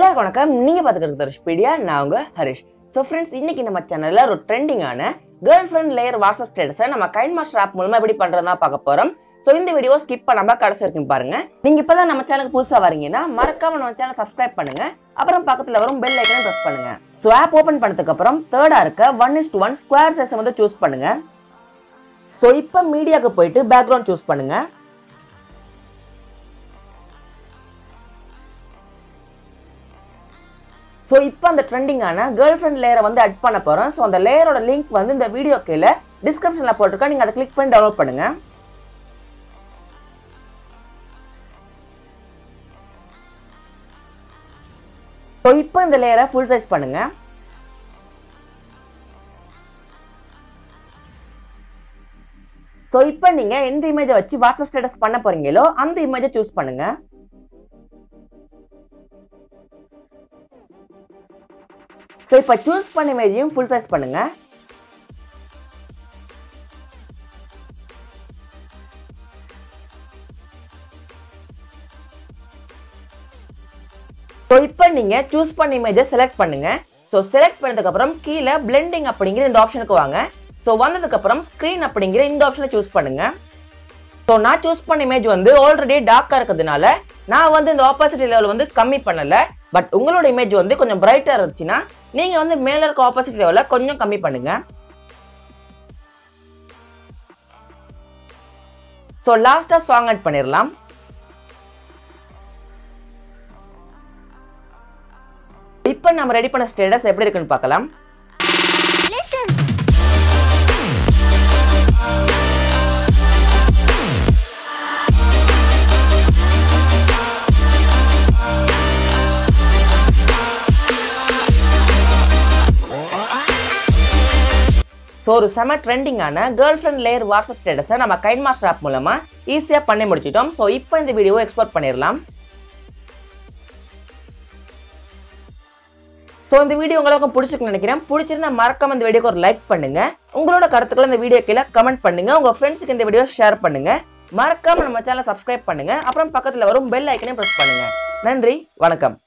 எல்லாருக்கும் வணக்கம். நீங்க பாத்துக்கிறது தர்ஷ்பீடியா, நான் உங்க ஹரிஷ். ஸோ ஃப்ரெண்ட்ஸ், இன்னைக்கு நம்ம சேனல்ல ஒரு ட்ரெண்டிங்கான கேர்ள் ஃப்ரெண்ட் லேயர் வாட்ஸ்அப் ஸ்டேட்டஸை நம்ம கைன்மாஸ்டர் ஆப் மூலமா எப்படி பண்றதுனா பார்க்க போறோம். ஸோ இந்த வீடியோ ஸ்கிப் பண்ணாம கடைசி வரைக்கும் பாருங்க. நீங்க இப்பதான் நம்ம சேனலுக்கு புதுசா வரீங்கன்னா மறக்காம நம்ம சேனல் சப்ஸ்கிரைப் பண்ணுங்க. அப்புறம் பக்கத்துல வரும் பெல் ஐக்கனை பிரஸ் பண்ணுங்க. ஸோ ஆப் ஓபன் பண்ணதுக்கு அப்புறம் தேர்டா இருக்க 1:1 ஸ்கொயர் சைஸை வந்து சூஸ் பண்ணுங்க. ஸோ இப்போ மீடியாக்கு போயிட்டு பேக்ரவுண்ட் சூஸ் பண்ணுங்க. ஸோ இப்போ அந்த ட்ரெண்டிங்கான கேர்ள் ஃப்ரெண்ட் லேயரை வந்து அட் பண்ண போகிறோம். ஸோ அந்த லேயரோட லிங்க் வந்து இந்த வீடியோ கீழே டிஸ்கிரிப்ஷனில் போட்டிருக்கேன். நீங்கள் அதை கிளிக் பண்ணி டவுன்லோட் பண்ணுங்க. ஸோ இப்போ இந்த லேயரை ஃபுல் சைஸ் பண்ணுங்க. ஸோ இப்போ நீங்கள் எந்த இமேஜை வச்சு வாட்ஸ்அப் ஸ்டேட்டஸ் பண்ண போறீங்களோ அந்த இமேஜை சூஸ் பண்ணுங்க. ஸோ இப்போ சூஸ் பண்ண இமேஜையும் ஃபுல் சைஸ் பண்ணுங்க. ஸோ இப்போ நீங்க சூஸ் பண்ண இமேஜை செலக்ட் பண்ணுங்க. ஸோ செலக்ட் பண்ணதுக்கு அப்புறம் கீழே பிளெண்டிங் அப்படிங்கிற இந்த ஆப்ஷனுக்கு வாங்க. ஸோ வந்ததுக்கு அப்புறம் ஸ்கிரீன் அப்படிங்கிற இந்த ஆப்ஷனை சூஸ் பண்ணுங்க. ஸோ நான் சூஸ் பண்ண இமேஜ் வந்து ஆல்ரெடி டார்க்கா இருக்கிறதுனால நான் வந்து இந்த ஆப்போசிட்டி லெவல் வந்து கம்மி பண்ணல. பட் உங்களோட இமேஜ் வந்து கொஞ்சம் பிரைட்டா இருந்துச்சுன்னா நீங்க வந்து மேல இருக்க ஆப்போசிட் லெவல கொஞ்சம் கம்மி பண்ணுங்க. சோ லாஸ்டா சாங் ஆட் பண்ணிரலாம். இப்போ நம்ம ரெடி பண்ண ஸ்டேட்டஸ் எப்படி இருக்குன்னு பார்க்கலாம். ஸோ ஒரு செம ட்ரெண்டிங்கான கேர்ள் ஃப்ரெண்ட் லேயர் வாட்ஸ்அப் ஸ்டேட்டஸை நம்ம கைன்மாஸ்டர் ஆப் மூலமா ஈஸியாக பண்ணி முடிச்சிட்டோம். ஸோ இப்போ இந்த வீடியோவை எக்ஸ்போர்ட் பண்ணிடலாம். ஸோ இந்த வீடியோ உங்களுக்கு பிடிச்சிருக்குன்னு நினைக்கிறேன். பிடிச்சிருந்தா மறக்காம இந்த வீடியோக்கு ஒரு லைக் பண்ணுங்க. உங்களோட கருத்துக்களை இந்த வீடியோ கீழே கமெண்ட் பண்ணுங்க. உங்க ஃப்ரெண்ட்ஸுக்கு இந்த வீடியோ ஷேர் பண்ணுங்க. மறக்காம நம்ம சேனலை சப்ஸ்கிரைப் பண்ணுங்க. அப்புறம் பக்கத்தில் வரும் பெல் ஐக்கனையும் பிரஸ் பண்ணுங்க. நன்றி, வணக்கம்.